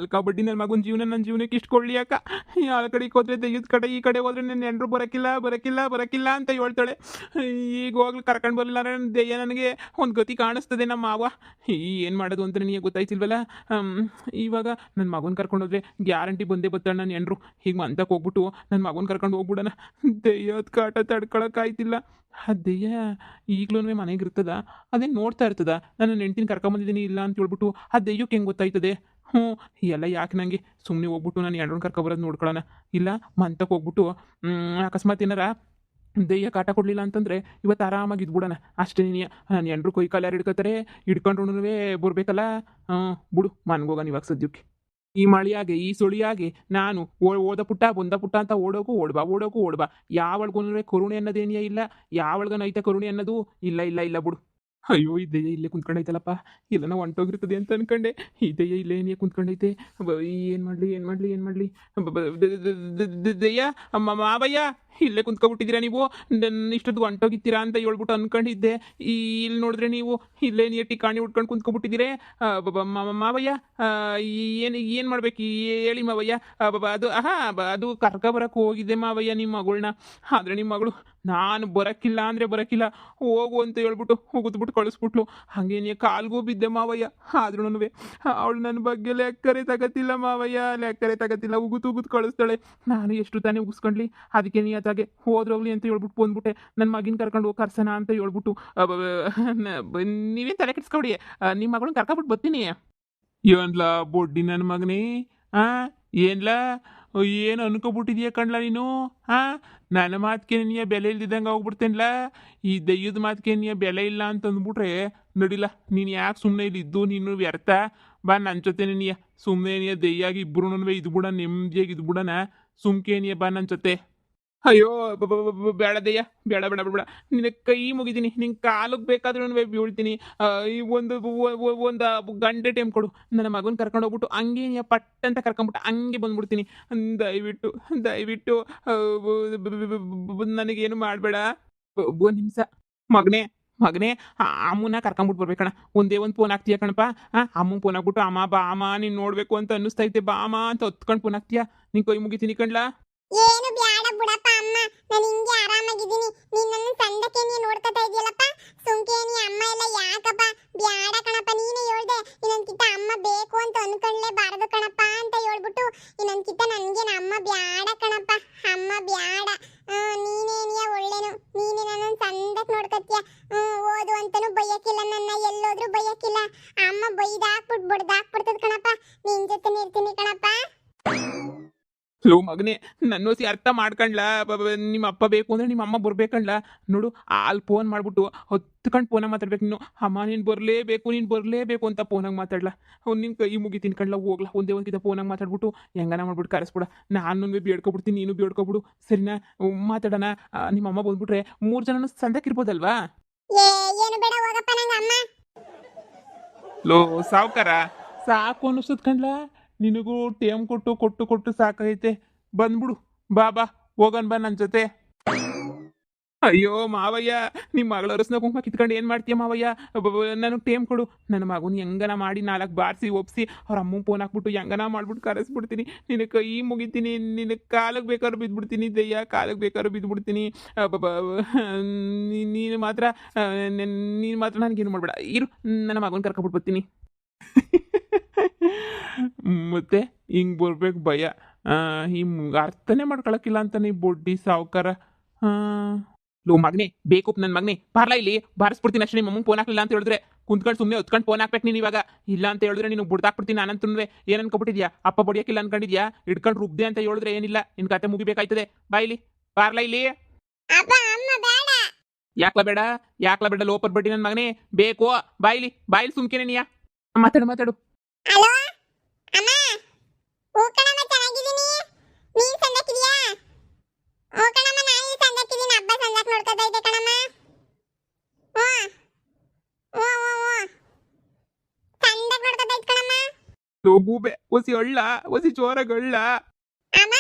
ಅಲ್ಕಾ ಬಡ್ಡಿ ನನ್ನ ಮಗನ ಜೀವನ ನನ್ನ ಜೀವನಕ್ಕೆ ಇಷ್ಟು ಕೊಡ್ಲಿ ಅಕ್ಕ. ಆ ಕಡೆಗೆ ಹೋದ್ರೆ ದೆಯ್ಯದ ಕಡೆ, ಈ ಕಡೆ ಹೋದ್ರೆ ನನ್ನ ನೆಂಟರು ಬರಕ್ಕಿಲ್ಲ ಅಂತ ಹೇಳ್ತಾಳೆ. ಈಗ ಹೋಗ್ಲಿ ಕರ್ಕೊಂಡು ಬರಲಿಲ್ಲ ನನ್ನ ದೆಯ್ಯ ನನಗೆ ಒಂದು ಗತಿ ಕಾಣಿಸ್ತದೆ ನಮ್ಮ ಮಾವ. ಏನು ಮಾಡೋದು ಅಂತ ನನಗೆ ಗೊತ್ತಾಯ್ತಿಲ್ವಲ್ಲ. ಇವಾಗ ನನ್ನ ಮಗನ ಕರ್ಕೊಂಡು ಹೋದ್ರೆ ಗ್ಯಾರಂಟಿ ಬಂದೇ ಬರ್ತಾಳೆ ನನ್ನ ಹೆಂಡ್ರು. ಹೀಗೆ ಮಂತಕ್ಕೆ ಹೋಗ್ಬಿಟ್ಟು ನನ್ನ ಮಗನ ಕರ್ಕೊಂಡು ಹೋಗ್ಬಿಡೋಣ. ದೆಯ್ಯದ ಕಾಟ ತಡ್ಕೊಳಕ್ಕಾಯ್ತಿಲ್ಲ. ಆ ದೆಯ್ಯ ಈಗಲೂ ಮನೆಗೆ ಇರ್ತದ, ಅದೇನು ನೋಡ್ತಾ ಇರ್ತದ ನಾನು ಹೆಂಡ್ತಿನ ಕರ್ಕೊಂಬಂದಿದ್ದೀನಿ ಇಲ್ಲ ಅಂತ ಹೇಳ್ಬಿಟ್ಟು ಆ ದೆಯ್ಯಕ್ಕೆ ಹೆಂಗೆ ಗೊತ್ತಾಯ್ತದೆ? ಎಲ್ಲ ಯಾಕೆ ನನಗೆ ಸುಮ್ಮನೆ ಹೋಗ್ಬಿಟ್ಟು ನಾನು ಹೆಂಡ್ರನ್ನ ಕರ್ಕೊಬರೋದು ನೋಡ್ಕೊಳ್ಳೋಣ. ಇಲ್ಲ ಮಂತಕ್ಕೆ ಹೋಗ್ಬಿಟ್ಟು ಅಕಸ್ಮಾತ್ ಏನಾರ ದೆಯ್ಯ ಕಾಟ ಕೊಡಲಿಲ್ಲ ಅಂತಂದರೆ ಇವತ್ತು ಆರಾಮಾಗಿ ಇದ್ಬಿಡೋಣ ಅಷ್ಟೇ. ನಾನು ಹೆಂಡ್ರು ಕೈ ಕಾಲು ಯಾರು ಹಿಡ್ಕೊತಾರೆ, ಹಿಡ್ಕೊಂಡ್ರೂ ಬರಬೇಕಲ್ಲ. ಬಿಡು ಮನ್ಗೋಗೋಣ ಇವಾಗ ಸದ್ಯಕ್ಕೆ. ಈ ಮಳೆಯಾಗೆ ಈ ಸುಳಿಯಾಗೆ ನಾನು ಓದ ಪುಟ್ಟ ಬಂದ ಪುಟ್ಟ ಅಂತ ಓಡೋಕು ಓಡ್ಬಾ. ಯಾವಳ್ಗೂ ಕರುಣೆ ಅನ್ನೋದೇನಿಯ ಇಲ್ಲ, ಯಾವಳ್ಗನೈತೆ ಕರುಣೆ ಅನ್ನೋದು ಇಲ್ಲ ಬಿಡು. ಅಯ್ಯೋ ಈ ದೆಯ್ಯ ಇಲ್ಲೇ ಕುಂತ್ಕೊಂಡೈತಲ್ಲಪ್ಪ, ಇಲ್ಲ ನಾವು ಹೊಂಟೋಗಿರ್ತದೆ ಅಂತ ಅನ್ಕೊಂಡೆ. ಈ ದೆಯ್ಯ ಇಲ್ಲೇ ಏನೇ ಕುಂತ್ಕೊಂಡೈತೆ. ಏನು ಮಾಡಲಿ ದೆಯ್ಯ ಮಾವಯ್ಯ ಇಲ್ಲೇ ಕುಂತ್ಕೊಬಿಟ್ಟಿದ್ದೀರಾ ನೀವು, ಇಷ್ಟೊತ್ತು ಹೊಂಟೋಗಿತ್ತೀರಾ ಅಂತ ಹೇಳ್ಬಿಟ್ಟು ಅನ್ಕೊಂಡಿದ್ದೆ. ಇಲ್ಲಿ ನೋಡಿದ್ರೆ ನೀವು ಇಲ್ಲೇ ನೀ ಟಿಕಾಣಿ ಉಟ್ಕೊಂಡು ಕುಂತ್ಕೊಬಿಟ್ಟಿದ್ದೀರಿ. ಮಾವಯ್ಯ ಏನು ಮಾಡ್ಬೇಕು ಹೇಳಿ ಮಾವಯ್ಯ. ಅದು ಕರ್ಕೊಬರಕ್ಕೆ ಹೋಗಿದ್ದೆ ಮಾವಯ್ಯ ನಿಮ್ಮ ಮಗಳನ್ನ. ಆದರೆ ನಿಮ್ಮ ಮಗಳು ನಾನು ಬರೋಕ್ಕಿಲ್ಲ ಅಂದರೆ ಬರೋಕ್ಕಿಲ್ಲ, ಹೋಗು ಅಂತ ಹೇಳ್ಬಿಟ್ಟು ಉಗಿದ್ಬಿಟ್ಟು ಕಳಿಸ್ಬಿಟ್ಲು. ಹಾಗೆ ನೀ ಕಾಲ್ಗೂ ಬಿದ್ದೆ ಮಾವಯ್ಯ. ಆದ್ರೂ ಅವಳು ನನ್ನ ಬಗ್ಗೆ ಲೆಕ್ಕರೆ ತಗತ್ತಿಲ್ಲ ಮಾವಯ್ಯ, ಲೆಕ್ಕರೆ ತಗತ್ತಿಲ್ಲ. ಉಗುದು ಕಳಿಸ್ತಾಳೆ. ನಾನು ಎಷ್ಟು ತಾನೇ ಉಗಿಸ್ಕೊಂಡ್ಲಿ, ಅದಕ್ಕೆ ನೀ ಅದಾಗೆ ಹೋದ್ರೋಗ್ಲಿ ಅಂತ ಹೇಳ್ಬಿಟ್ಟು ಬಂದ್ಬಿಟ್ಟೆ. ನನ್ನ ಮಗಿನ ಕರ್ಕೊಂಡು ಹೋಗಿ ಕರ್ಸೋಣ ಅಂತ ಹೇಳ್ಬಿಟ್ಟು. ನೀವೇನು ತಲೆ ಕೆಡ್ಸ್ಕೊಡಿ, ನಿಮ್ಮ ಮಗಳನ್ನ ಕರ್ಕೊಬಿಟ್ಟು ಬರ್ತೀನಿ. ಏನ್ಲ ಬೊಡ್ಡಿ ನನ್ನ ಮಗನೇ, ಏನ್ಲ ಏನು ಅನ್ಕೊಬಿಟ್ಟಿದೀಯ ಕಣ್ಲ ನೀನು? ನನ್ನ ಮಾತಿಗೆ ನೀ ಬೆಲೆ ಇಲ್ದಿದ್ದಂಗೆ ಹೋಗ್ಬಿಡ್ತೇನ್ಲ. ಈ ದೆಯ್ಯದ ಮಾತಿಗೆ ನೀ ಬೆಲೆ ಇಲ್ಲ ಅಂತ ಅಂದ್ಬಿಟ್ರೆ ನಡಿಲ್ಲ. ನೀನು ಯಾಕೆ ಸುಮ್ಮನೆ ಇಲ್ಲಿ ಇದ್ದು ನೀನು ವ್ಯರ್ಥ. ಬಾ ನನ್ನ ಜೊತೆ ನೀ ಸುಮ್ಮನೆ ನೀ ದೆಯ್ಯಾಗಿ ಇಬ್ಬರು ಇದ್ಬಿಡ, ನೆಮ್ಮದಿಯಾಗಿ ಇದ್ಬಿಡಣ. ಸುಮ್ಕೆ ನೀ ಬಾ ನನ್ನ ಜೊತೆ. ಅಯ್ಯೋ ಬೇಡ ದೆಯ್ಯ, ಬೇಡ ನಿನ್ನ ಕೈ ಮುಗಿತೀನಿ, ನಿನ್ನ ಕಾಲಿಗೆ ಬೇಕಾದ್ರೂ ಬೀಳ್ತೀನಿ. ಈ ಒಂದು ಗಂಟೆ ಟೈಮ್ ಕೊಡು, ನನ್ನ ಮಗನ ಕರ್ಕೊಂಡು ಹೋಗ್ಬಿಟ್ಟು ಹಂಗೆ ನೀ ಪಟ್ಟಂತ ಕರ್ಕೊಂಬಿಟ್ಟು ಹಂಗೆ ಬಂದ್ಬಿಡ್ತೀನಿ. ದಯವಿಟ್ಟು ನನಗೇನು ಮಾಡಬೇಡ. ಒಂದು ನಿಮಿಷ ಮಗನೇ ಅಮ್ಮನ ಕರ್ಕೊಂಬಿಟ್ಟು ಬರ್ಬೇಕಣ್ಣ. ಒಂದೇ ಒಂದು ಫೋನ್ ಹಾಕ್ತೀಯ ಕಣಪ್ಪ. ಅಮ್ಮನ ಫೋನ್ ಹಾಕ್ಬಿಟ್ಟು ಅಮ್ಮ ಬಾ ಅಮ್ಮ ನೀನು ನೋಡ್ಬೇಕು ಅಂತ ಅನ್ನಿಸ್ತೈತೆ, ಬಾ ಅಮ್ಮ ಅಂತ ಹೊತ್ಕೊಂಡು ಫೋನ್ ಹಾಕ್ತೀಯ. ನೀನು ಕೈ ಮುಗಿತೀನಿ ಕಣ್ಲಾ. ಏನು ಬ್ಯಾಡ ಬಿಡಪ್ಪ ಅಮ್ಮ, ನಾನು ಹಿಂಗೆ ಆರಾಮಾಗಿದ್ದೀನಿ. ನೀನು ನನ್ನ ಸಂದಕ್ಕೆ ನೀನು ನೋಡ್ಕೊತಾ ಇದೆಯಲ್ಲಪ್ಪ, ಸುಮ್ಕೆ ನೀ ಅಮ್ಮ ಎಲ್ಲ ಯಾಕಪ್ಪ? ಬ್ಯಾಡ ಕಣಪ್ಪ, ನೀನೇ ಹೇಳ್ದೆ ಇನ್ನೊಂದ್ಕಿತ ಅಮ್ಮ ಬೇಕು ಅಂತ ಅನ್ಕೊಳ್ಳೇಬಾರದು ಕಣಪ್ಪ ಅಂತ ಹೇಳ್ಬಿಟ್ಟು ಇನ್ನೊಂದ್ಕಿತ ನನಗೆ ಅಮ್ಮ ಬ್ಯಾಡ ಕಣಪ್ಪ, ಅಮ್ಮ ಬ್ಯಾಡ. ನೀನೇನಿಯ ಒಳ್ಳೆನು, ನೀನೇ ನನ್ನ ಸಂದಕ್ಕೆ ನೋಡ್ಕೊತೀಯ. ಓದು ಅಂತನೂ ಬೈಯಕ್ಕಿಲ್ಲ, ನನ್ನ ಎಲ್ಲೋದ್ರೂ ಬೈಯಕ್ಕಿಲ್ಲ. ಅಮ್ಮ ಬೈದಾಕ್ಬಿಟ್ಟು ಬಡ್ದಾಕ್ಬಿಡ್ತದ ಕಣಪ್ಪ. ನಿನ್ ಜೊತೆ ಇರ್ತೀನಿ ಕಣಪ್ಪ. ಲೋ ಮಗನೇ, ನನ್ನೋಸಿ ಅರ್ಥ ಮಾಡ್ಕೊಂಡ್ಲ. ನಿಮ್ಮ ಅಪ್ಪ ಬೇಕು ಅಂದರೆ ನಿಮ್ಮ ಅಮ್ಮ ಬರ್ಬೇಕಂಡ್ಲ. ನೋಡು ಅಲ್ಲಿ ಫೋನ್ ಮಾಡ್ಬಿಟ್ಟು ಹೊತ್ಕೊಂಡು ಫೋನಾಗ ಮಾತಾಡ್ಬೇಕು ನೀನು. ಅಮ್ಮ ನೀನು ಬರಲೇಬೇಕು ಅಂತ ಫೋನಾಗ ಮಾತಾಡ್ಲ. ಅವ್ನು ನಿನ್ನ ಕೈ ಮುಗಿತೀನಿ ಕಣ್ಲ, ಹೋಗ್ಲಾ ಒಂದೇ ಒಂದ್ಕಿತ ಫೋನಾಗ ಮಾತಾಡ್ಬಿಟ್ಟು ಹೆಂಗನ ಮಾಡ್ಬಿಟ್ಟು ಕರೆಸ್ಬಿಡ. ನಾನು ಬೇಡ್ಕೊಬಿಡ್ತೀನಿ, ನೀನು ಬೇಡ್ಕೊಬಿಡು, ಸರಿನಾ? ಮಾತಾಡೋಣ. ನಿಮ್ಮ ಅಮ್ಮ ಬಂದ್ಬಿಟ್ರೆ 3 ಜನ ಸಂದಕ್ಕೆ ಇರ್ಬೋದಲ್ವಾ? ಏನು ಬೇಡ ಹೋಗಪ್ಪ, ನಂಗೆ ಅಮ್ಮ. ಲೋ ಸಾವ್ಕಾರ, ಸಾಕು ಅನ್ನಿಸ್ತದ ಕಣ್ಲ. ನಿನಗೂ ಟೇಮ್ ಕೊಟ್ಟು ಸಾಕೈತೆ. ಬಂದ್ಬಿಡು, ಬಾ ಹೋಗನ್ ಬಾ ನನ್ನ ಜೊತೆ. ಅಯ್ಯೋ ಮಾವಯ್ಯ, ನಿಮ್ಮ ಮಗಳ ಅರಸನ ಕುಂಕುಮ ಕಿತ್ಕೊಂಡು ಏನು ಮಾಡ್ತೀಯ ಮಾವಯ್ಯ? ನನಗೆ ಟೇಮ್ ಕೊಡು. ನನ್ನ ಮಗನ ಹೆಂಗನ ಮಾಡಿ 4 ಬಾರಿಸಿ ಒಪ್ಸಿ ಅವ್ರ ಅಮ್ಮನ ಫೋನ್ ಹಾಕ್ಬಿಟ್ಟು ಹೆಂಗನ ಮಾಡ್ಬಿಟ್ಟು ಕರೆಸ್ಬಿಡ್ತೀನಿ. ನಿನ್ನ ಕೈ ಮುಗಿತೀನಿ, ನಿನ್ನ ಕಾಲಿಗೆ ಬೇಕಾದ್ರೂ ಬಿದ್ದುಬಿಡ್ತೀನಿ ದೆಯ್ಯ, ಕಾಲಿಗೆ ಬೇಕಾದ್ರೂ ಬಿದ್ದುಬಿಡ್ತೀನಿ. ನೀನು ಮಾತ್ರ ನನಗೇನು ಮಾಡಬೇಡ. ಇರು, ನನ್ನ ಮಗನ ಕರ್ಕೊಬಿಟ್ಟು ಬರ್ತೀನಿ. ಮತ್ತೆ ಹಿಂಗೆ ಬರ್ಬೇಕು ಭಯ. ಹಿಂಗೆ ಅರ್ಥನೇ ಮಾಡ್ಕೊಳಕ್ಕಿಲ್ಲ ಅಂತಾನೆ ಬೊಡ್ಡಿ ಸಾವುಕಾರ. ಲೋ ಮಗನೇ, ಬೇಕು ನನ್ನ ಮಗನೇ, ಬಾರ್ಲಾ ಇಲ್ಲಿ, ಬಾರಿಸ್ಬಿಡ್ತೀನಿ ಅಷ್ಟೇ. ನಿಮ್ಮ ಅಮ್ಮಂಗೆ ಫೋನ್ ಹಾಕಲಿಲ್ಲ ಅಂತ ಹೇಳಿದ್ರೆ ಕುಂತ್ಕೊಂಡು ಸುಮ್ಮನೆ ಹೊತ್ಕೊಂಡು ಫೋನ್ ಹಾಕ್ಬೇಕು ನೀನು ಇವಾಗ. ಇಲ್ಲ ಅಂತ ಹೇಳಿದ್ರೆ ನೀನು ಬುಡ್ದಾಕ್ಬಿಡ್ತೀನಿ. ನಾನಂತಂದ್ರೆ ಏನು ಅನ್ಕೊಬಿಟ್ಟಿದ್ಯಾ? ಅಪ್ಪ ಬಡಿಯೋಕ್ಕಿಲ್ಲ ಅನ್ಕೊಂಡಿದ್ಯಾ? ಹಿಡ್ಕೊಂಡು ರುಬ್ದೆ ಅಂತ ಹೇಳಿದ್ರೆ ಏನಿಲ್ಲ, ನಿನ್ನ ಕತೆ ಮುಗಿಬೇಕಾಯ್ತದೆ. ಬಾ ಇಲ್ಲಿ, ಬಾರ್ಲಾ ಇಲ್ಲಿ. ಯಾಕ್ಲ ಬೇಡ ಲೋಪರ್ ಬಡ್ಡಿ ನನ್ನ ಮಗನೇ, ಬೇಕು ಬಾಯಿಲಿ ಸುಮ್ಕೆನೆ ನೀಯ. ಮಾತಾಡು. ಹಲೋ ಅಮ್ಮ, ಓ ಕಣಮ್ಮ, ಚೆನ್ನಾಗಿದ್ದೀನಿ. ನೀನ್ ಸಂದಕ್ಕಿದ್ಯಾ? ಓ ಕಣಮ್ಮ, ನಾನು ಸಂದಕ್ಕಿದ್ದೀನಿ. ಹಬ್ಬ ಸಂದಕ್ ನೋಡ್ಕೊತಾ ಇದ್ದೆ ಕಣಮ್ಮ. ಸಂದಕ್ ನೋಡ್ಕೊತಾ ಇದ್ದೆ ಕಣಮ್ಮ. ಗೂಬೆ ಒಸಿ ಅಳ್ಳ, ಒಸಿ ಜೋರಾಗಳ್ಳ. ಅಮ್ಮ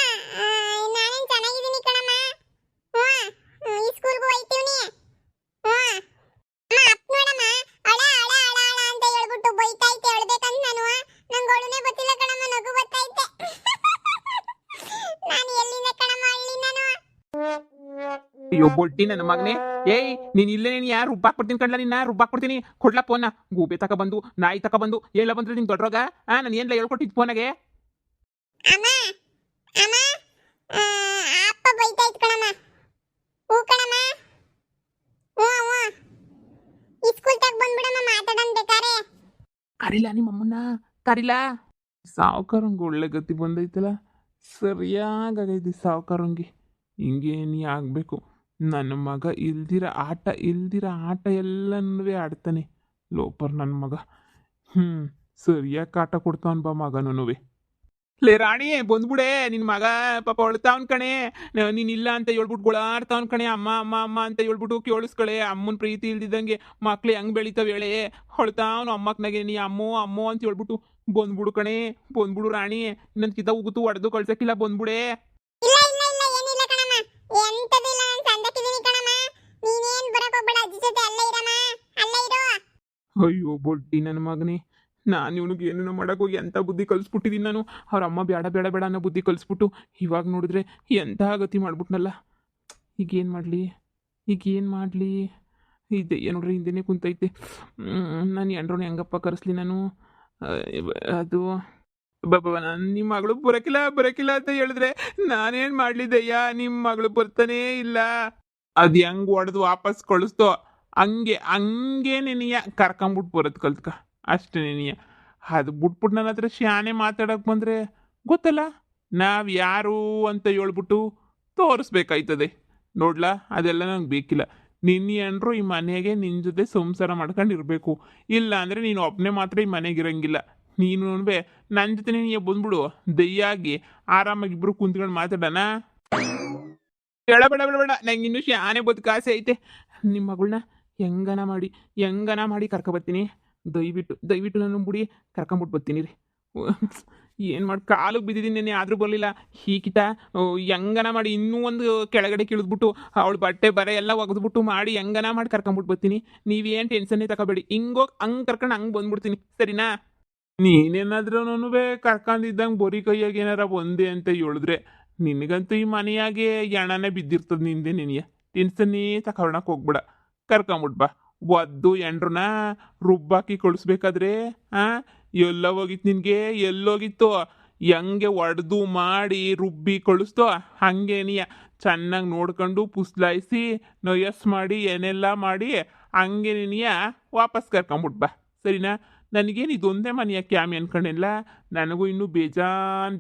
ನಾನೇನ್ ಚೆನ್ನಾಗಿದ್ದೀನಿ ಕಣಮ್ಮ. ಈ ಸ್ಕೂಲ್ಗೂ ಹೋಯ್ತೀವ್ನಿ. ಅಮ್ಮ ಅಪ್ಪ ನೋಡಮ್ಮ, ಅಳ ಅಂತ ಹೇಳ್ಬಿಟ್ಟು ಬೈತಾ ಇದ್ದೆ. ಹೇಳ್ಬೇಕಂತ ನಾನು, ನಂಗೆ ಒಳನೆ ಗೊತ್ತಿಲ್ಲ ಕಣಮ್ಮ, ನಗು ಅಯ್ಯೋ ಬೊಟ್ಟಿ ನನ್ನ ಮಗನೇ. ಏಯ್ ನೀನ್ ಇಲ್ಲೇ ನೀನು ಯಾರು ರುಬ್ಬಾಕ್ಬಿಡ್ತೀನಿ ಕಣ್ಲ, ನಿನ್ನ ರುಬ್ಬಾಕ್ಬಿಡ್ತೀನಿ. ಕೊಡ್ಲಾ ಫೋನ, ಗೂಬೆ ತಕ ಬಂದು ನಾಯಿ ತಕ ಬಂದು ಎಲ್ಲ ಬಂದ್ರೆ ನಿನ್ ದೊಡ್ಡರೋಗ. ನಾನು ಏನ್ಲ ಹೇಳ್ಕೊಟ್ಟಿದ್ ಫೋನಾಗೆ. ಅಮ್ಮ ಅಮ್ಮ ಆ, ಅಪ್ಪ ಬೈತಾ ಇತ್ತು ಕಣಮ್ಮ. ಹೂ ಕಣಮ್ಮ. ಹ್ಞೂ ಹ್ಞೂ ಈ ಸ್ಕೂಲ್ ತಗ ಬಂದ್ಬಿಡಮ್ಮ, ಮಾತಾಡೋಣ ಬೇಕಾರೆ. ಕರಿಲ್ಲ ನಿಮ್ಮ ಅಮ್ಮನ್ನ, ಕರಿಲ್ಲ. ಸಾವುಕಾರಂಗೆ ಒಳ್ಳೆ ಗತಿ ಬಂದೈತಲ್ಲ, ಸರಿಯಾಗೈತಿ ಸಾವುಕಾರಂಗೆ. ಹಿಂಗೆ ನೀ ಆಗಬೇಕು. ನನ್ನ ಮಗ ಇಲ್ದಿರ ಆಟ ಎಲ್ಲನೂ ಆಡ್ತಾನೆ ಲೋಪರ್ ನನ್ನ ಮಗ. ಸರಿಯಾಗಿ ಕಾಟ ಕೊಡ್ತಾವನ್ ಬಾ ಮಗನೂ. ಲೇ ರಾಣಿ ಬಂದ್ಬಿಡೆ, ನಿನ್ನ ಮಗ ಪಾಪ ಹೊಳ್ತಾವನ್ ಕಣೆ. ನೀನ್ ಇಲ್ಲ ಅಂತ ಹೇಳ್ಬಿಟ್ಟು ಗೊಳಾಡ್ತಾವನ್ ಕಣೆ. ಅಮ್ಮ ಅಮ್ಮ ಅಮ್ಮ ಅಂತ ಹೇಳ್ಬಿಟ್ಟು ಕೇಳಿಸ್ಕಳೆ. ಅಮ್ಮನ ಪ್ರೀತಿ ಇಲ್ದಿದ್ದಂಗೆ ಮಕ್ಳು ಹೆಂಗ್ ಬೆಳಿತಾವ ಹೇಳೆ. ಹೊಳ್ತಾವನು ಅಮ್ಮಕ್ನಾಗೆ. ನೀ ಅಮ್ಮೋ ಅಮ್ಮೋ ಅಂತ ಹೇಳ್ಬಿಟ್ಟು ಬಂದ್ಬಿಡು ಕಣೆ, ಬಂದ್ಬಿಡು ರಾಣಿ. ಇನ್ನೊಂದು ಕಿತ್ತ ಉಗುತು ಹೊಡೆದು ಕಳ್ಸಕ್ಕಿಲ್ಲ, ಬಂದ್ಬಿಡೆ. ಇಲ್ಲ ಇಲ್ಲ ಇಲ್ಲ ಏನಿಲ್ಲ ಕಣಮ್ಮ, ಎಂತದು ಇಲ್ಲ, ನಾನು ಸಂದಕ್ಕಿದ್ದೀನಿ ಕಣಮ್ಮ. ನೀನೇನ್ ಬರಕ್ ಹೋಗ್ಬೇಡ, ಅಜ್ಜಿ ಜೊತೆ ಅಲ್ಲೇ ಇರಮ್ಮ, ಅಲ್ಲೇ ಇರು. ಅಯ್ಯೋ ಬೊಡ್ಡಿ ನನ್ನ ಮಗನೇ, ನಾನು ಇವನಿಗೆ ಏನೇನೋ ಮಾಡೋಕ್ಕೋಗಿ ಎಂಥ ಬುದ್ಧಿ ಕಲಿಸ್ಬಿಟ್ಟಿದ್ದೀನಿ ನಾನು. ಅವ್ರ ಅಮ್ಮ ಬೇಡ ಬೇಡ ಬೇಡ ಅನ್ನೋ ಬುದ್ಧಿ ಕಲಿಸ್ಬಿಟ್ಟು ಇವಾಗ ನೋಡಿದ್ರೆ ಎಂಥ ಗತಿ ಮಾಡ್ಬಿಟ್ನಲ್ಲ. ಈಗೇನು ಮಾಡಲಿ. ಇದೆ ನೋಡ್ರಿ ಹಿಂದೆನೇ ಕುಂತೈತೆ. ನಾನು ಎಂಡ್ರೋಣ ಹೆಂಗಪ್ಪ ಕರೆಸ್ಲಿ ನಾನು. ಅದು ನಿಮ್ಮ ಮಗಳು ಬರಕಿಲ್ಲ ಅಂತ ಹೇಳಿದ್ರೆ ನಾನೇನು ಮಾಡಲಿ ದಯ್ಯ. ನಿಮ್ಮ ಮಗಳು ಬರ್ತಾನೇ ಇಲ್ಲ. ಅದು ಹೆಂಗೆ ಹೊಡೆದು ವಾಪಸ್ ಕಳಿಸ್ತೋ ಹಂಗೆ ನೆನೆಯ ಕರ್ಕೊಂಬಿಟ್ಟು ಬರೋದು ಕಲ್ತ್ಕ ಅಷ್ಟೇ ನೆನೆಯ. ಅದು ಬಿಟ್ಬಿಟ್ಟು ನನ್ನ ಹತ್ರ ಶಾನೆ ಮಾತಾಡೋಕೆ ಬಂದರೆ ಗೊತ್ತಲ್ಲ, ನಾವು ಯಾರು ಅಂತ ಹೇಳ್ಬಿಟ್ಟು ತೋರಿಸ್ಬೇಕಾಯ್ತದೆ. ನೋಡ್ಲಾ, ಅದೆಲ್ಲ ನಂಗೆ ಬೇಕಿಲ್ಲ. ನಿನ್ನೆಂಡ್ರು ಈ ಮನೆಗೆ ನಿನ್ನ ಜೊತೆ ಸಂಸಾರ ಮಾಡ್ಕೊಂಡಿರ್ಬೇಕು. ಇಲ್ಲ ಅಂದರೆ ನೀನು ಒಬ್ಬನೇ ಮಾತ್ರ ಈ ಮನೆಗೆ ಇರಂಗಿಲ್ಲ. ನೀನು ನನ್ನ ಜೊತೆ ನೀನು ಬಂದ್ಬಿಡು, ದಯ್ಯಾಗಿ ಆರಾಮಾಗಿ ಇಬ್ಬರು ಕುಂತ್ಕೊಂಡು ಮಾತಾಡೋಣ. ಬೇಡ ನಂಗೆ ಇನ್ನೂ ಶಾನೆ ಬದುಕಾಸೆ ಐತೆ. ನಿಮ್ಮ ಮಗಳನ್ನ ಹೆಂಗನ ಮಾಡಿ ಕರ್ಕೊಬರ್ತೀನಿ. ದಯವಿಟ್ಟು ನಾನು ಬಿಡಿ, ಕರ್ಕೊಂಬಿಟ್ಟು ಬರ್ತೀನಿ ರೀ. ಏನು ಮಾಡಿ ಕಾಲಿಗೆ ಬಿದ್ದಿದ್ದೀನಿ ನೆನೆ, ಆದರೂ ಬರಲಿಲ್ಲ. ಹೀಗಿತ ಹೆಂಗನ ಮಾಡಿ ಇನ್ನೂ ಒಂದು ಕೆಳಗಡೆ ಕೀಳಿದ್ಬಿಟ್ಟು ಅವಳು ಬಟ್ಟೆ ಬರೆ ಎಲ್ಲ ಒಗೆದ್ಬಿಟ್ಟು ಮಾಡಿ ಹೆಂಗನ ಮಾಡಿ ಕರ್ಕೊಂಬಿಟ್ಟು ಬರ್ತೀನಿ. ನೀವೇನು ಟೆನ್ಷನ್ನೇ ತಗೋಬೇಡಿ. ಹಂಗೆ ಕರ್ಕೊಂಡು ಹಂಗೆ ಬಂದ್ಬಿಡ್ತೀನಿ, ಸರಿನಾ? ನೀನೇನಾದ್ರೂ ಕರ್ಕೊಂಡಿದ್ದಂಗೆ ಬರೀ ಕೈಯಾಗ ಏನಾರ ಒಂದೇ ಅಂತ ಹೇಳಿದ್ರೆ ನಿನಗಂತೂ ಈ ಮನೆಯಾಗೆ ಎಣನೇ ಬಿದ್ದಿರ್ತದೆ ನಿಂದೆ. ನಿನಗೆ ಟೆನ್ಷನ್ನೇ ತಗೊಳಕ್ಕೆ ಹೋಗ್ಬೇಡ, ಕರ್ಕೊಂಬಿಟ್ ಬಾ. ಒದ್ದು ಎಂಡ್ರನ್ನ ರುಬ್ಬಾಕಿ ಕಳಿಸ್ಬೇಕಾದ್ರೆ ಎಲ್ಲ ಹೋಗಿತ್ತು ನಿನಗೆ, ಎಲ್ಲೋಗಿತ್ತು? ಹೆಂಗೆ ಒಡೆದು ಮಾಡಿ ರುಬ್ಬಿ ಕಳಿಸ್ತೋ ಹಂಗೆ ನೀ ಚೆನ್ನಾಗಿ ನೋಡ್ಕೊಂಡು ಪುಸ್ಲಾಯಿಸಿ ನೊಯಸ್ ಮಾಡಿ ಏನೆಲ್ಲ ಮಾಡಿ ಹಂಗೆ ನೀನಿಯ ವಾಪಸ್ ಕರ್ಕೊಂಬಿಟ್ ಬಾ, ಸರಿನಾ? ನನಗೇನು ಇದೊಂದೇ ಮನೆಯ ಕ್ಯಾಮೆ ಅನ್ಕೊಂಡಿಲ್ಲ, ನನಗೂ ಇನ್ನೂ ಬೇಜಾನ್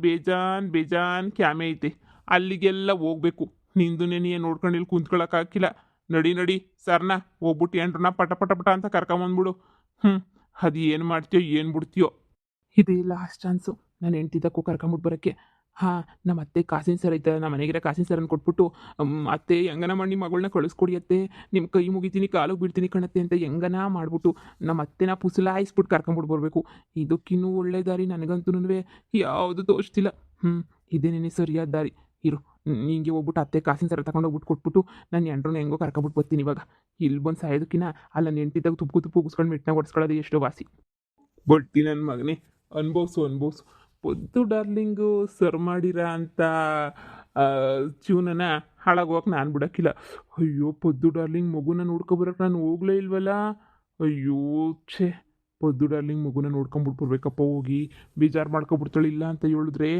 ಕ್ಯಾಮೆ ಐತೆ. ಅಲ್ಲಿಗೆಲ್ಲ ಹೋಗ್ಬೇಕು. ನಿಂದು ನೆನೆಯ ನೋಡ್ಕೊಂಡು ಇಲ್ಲಿ ಕುಂತ್ಕೊಳ್ಳೋಕ್ಕಾಗಿಲ್ಲ. ನಡಿ ಸರ್ನ ಹೋಗ್ಬಿಟ್ಟು ಎಂಡ್ರನ್ನ ಪಟ ಅಂತ ಕರ್ಕೊಂಬಂದ್ಬಿಡು. ಅದು ಏನು ಮಾಡ್ತೀಯೋ ಏನು ಬಿಡ್ತೀಯೋ. ಇದೇ ಲಾಸ್ಟ್ ಚಾನ್ಸು ನಾನು ಹೆಂಡ್ತಿದ್ದಕ್ಕೂ ಕರ್ಕೊಂಬಿಟ್ಟು ಬರೋಕ್ಕೆ. ನಮ್ಮ ಅತ್ತೆ ಕಾಸಿನ ಸರ್ ಐತೆ, ನಮ್ಮ ಮನೆಗಿರೋ ಕಾಸಿನ ಸರ್ನ ಕೊಟ್ಬಿಟ್ಟು ಅತ್ತೆ ಹೆಂಗನ ಮಾಡಿ ನಿಮ್ಮ ಮಗಳನ್ನ ಕಳಿಸ್ಕೊಡಿ ಅತ್ತೆ, ನಿಮ್ಮ ಕೈ ಮುಗಿತೀನಿ ಕಾಲಿಗೆ ಬೀಳ್ತೀನಿ ಕಣತ್ತೆ ಅಂತ ಹೆಂಗನ ಮಾಡ್ಬಿಟ್ಟು ನಮ್ಮ ಅತ್ತೆನ ಪುಸಲಾಯಿಸ್ಬಿಟ್ಟು ಕರ್ಕೊಂಬಿಟ್ಟು ಬರಬೇಕು. ಇದಕ್ಕಿನ್ನೂ ಒಳ್ಳೆ ದಾರಿ ನನಗಂತೂ ಯಾವುದು ತೋರಿಸ್ತಿಲ್ಲ. ಇದೇ ನೆನೆ ಸರಿಯಾದ ದಾರಿ. ಇರು, ನಿಂಗೆ ಹೋಗ್ಬಿಟ್ಟು ಅತ್ತೆ ಕಾಸಿನ ಸರ ತಗೊಂಡು ಹೋಗ್ಬಿಟ್ಟು ಕೊಟ್ಬಿಟ್ಟು ನಾನು ಎಂಡ್ರನ್ನ ಹೆಂಗೋ ಕರ್ಕೊಬಿಟ್ಟು ಬರ್ತೀನಿ. ಇವಾಗ ಇಲ್ಲಿ ಬಂದು ಸಾಯೋದಕ್ಕಿನ್ನ ಅಲ್ಲ ನೆಂಟಿದ್ದಾಗ ತುಪ್ಪು ಉಗಿಸ್ಕೊಂಡು ಮೆಟ್ನಾಗ ಹೊಡ್ಸ್ಕೊಳ್ಳೋದು ಎಷ್ಟೋ ವಾಸಿ. ಬಟ್ಟಿ ನನ್ನ ಮಗನೇ, ಅನ್ಭವ್ಸು. ಪೊದ್ದು ಡಾರ್ಲಿಂಗು ಸರ್ ಮಾಡಿರ ಅಂತ ಜೀವನನ ಹಾಳಾಗೋಕೆ ನಾನು ಬಿಡೋಕ್ಕಿಲ್ಲ. ಅಯ್ಯೋ ಪೊದ್ದು ಡಾರ್ಲಿಂಗ್ ಮಗುನ ನೋಡ್ಕೊಬರಕ್ಕೆ ನಾನು ಹೋಗ್ಲೇ ಇಲ್ವಲ್ಲ. ಅಯ್ಯೋ ಪೊದ್ದು ಡಾರ್ಲಿಂಗ್ ಮಗುನ ನೋಡ್ಕೊಂಬಿಟ್ಟು ಬರ್ಬೇಕಪ್ಪ. ಹೋಗಿ ಬೇಜಾರು ಮಾಡ್ಕೊಬಿಡ್ತಾಳಿಲ್ಲ ಅಂತ ಹೇಳಿದ್ರೆ